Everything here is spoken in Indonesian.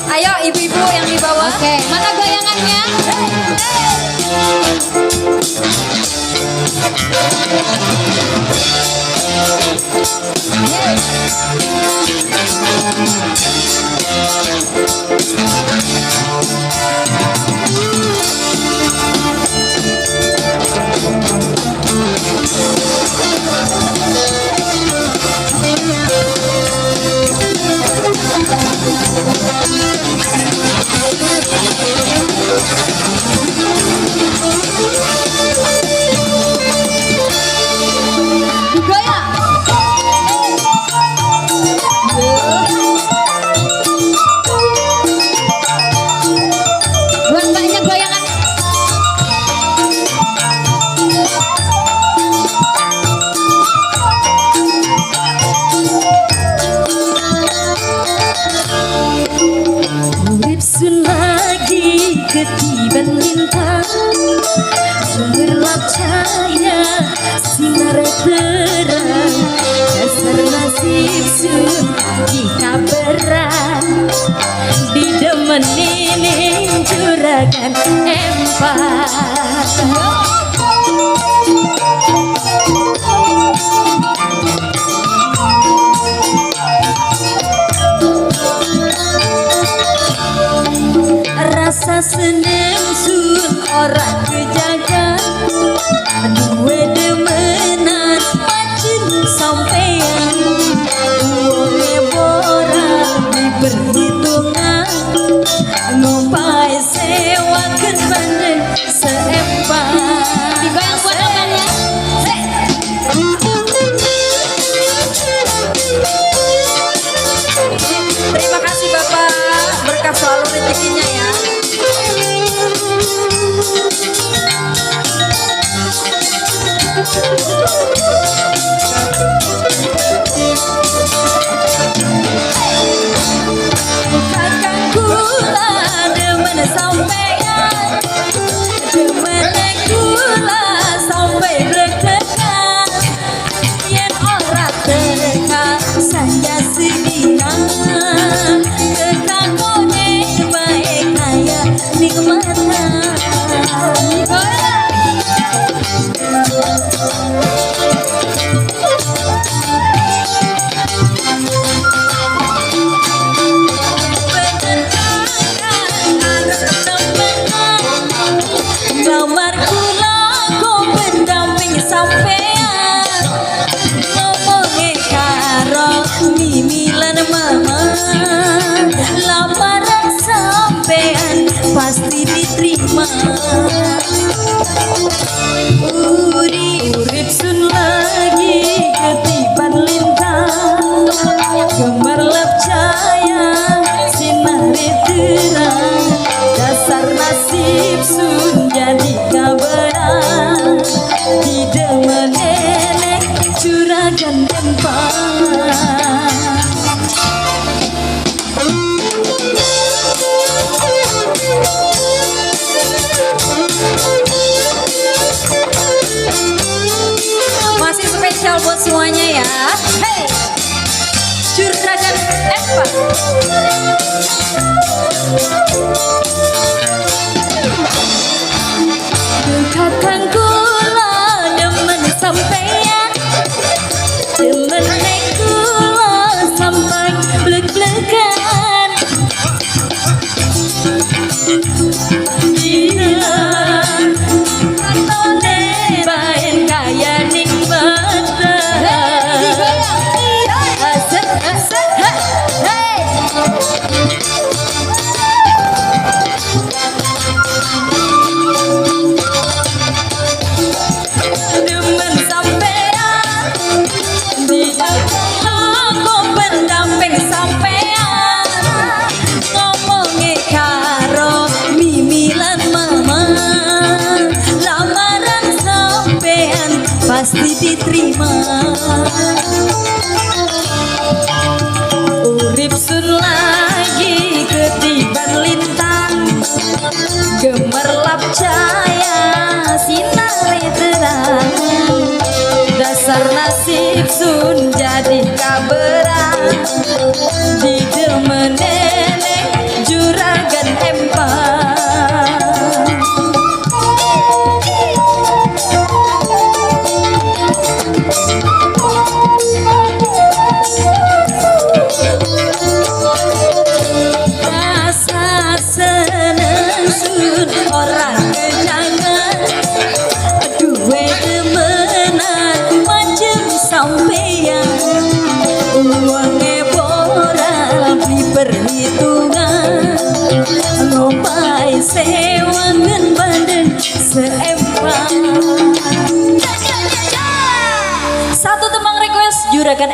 Ayo ibu-ibu yang di bawah. Oke, mana goyangannya? Ketiban lintang gemerlap cahaya sinar terang dasar nasib sun jika berat didemenin juragan empat. Rasa seneng sun orang kejaga dua demenan macin sampean boleh borang di perhitungan ngompai sewa kerbanden seempat Digoyang buat tangannya. Terima kasih Bapak, berkah selalu rezekinya ya. Kakang kula demen sampean demen kula sampai bertekan yen ora tekan saja sedina kekakone baik kaya nikmatan. Lamar kula kok pendamping sampean ngomongin karo mimilan mama lamaran sampean pasti diterima. Urip sun lagi ketiban lintang gemerlap cahaya sinari terang dasar nasib sun jadi kabaran didemenenek juragan empat. Masih spesial buat semuanya ya. Hey, juragan empat. Kakang kula demen sampean demen kula sampai blek-blekan iya katone baen kaya nikmatan. Asik asik hey demen sampean di aku pendamping sampean ngomongin karo mimilan mama lamaran sampean pasti diterima. Urip sun lagi ketiban lintang gemerlap cahaya sinar terang dasar nasib sun jadi kaberan didemenenek orang kejangan duwe temenan macem sampeyan uangnya boral di perhitungan ngopai sewangan badan seempang. Satu temang request juragan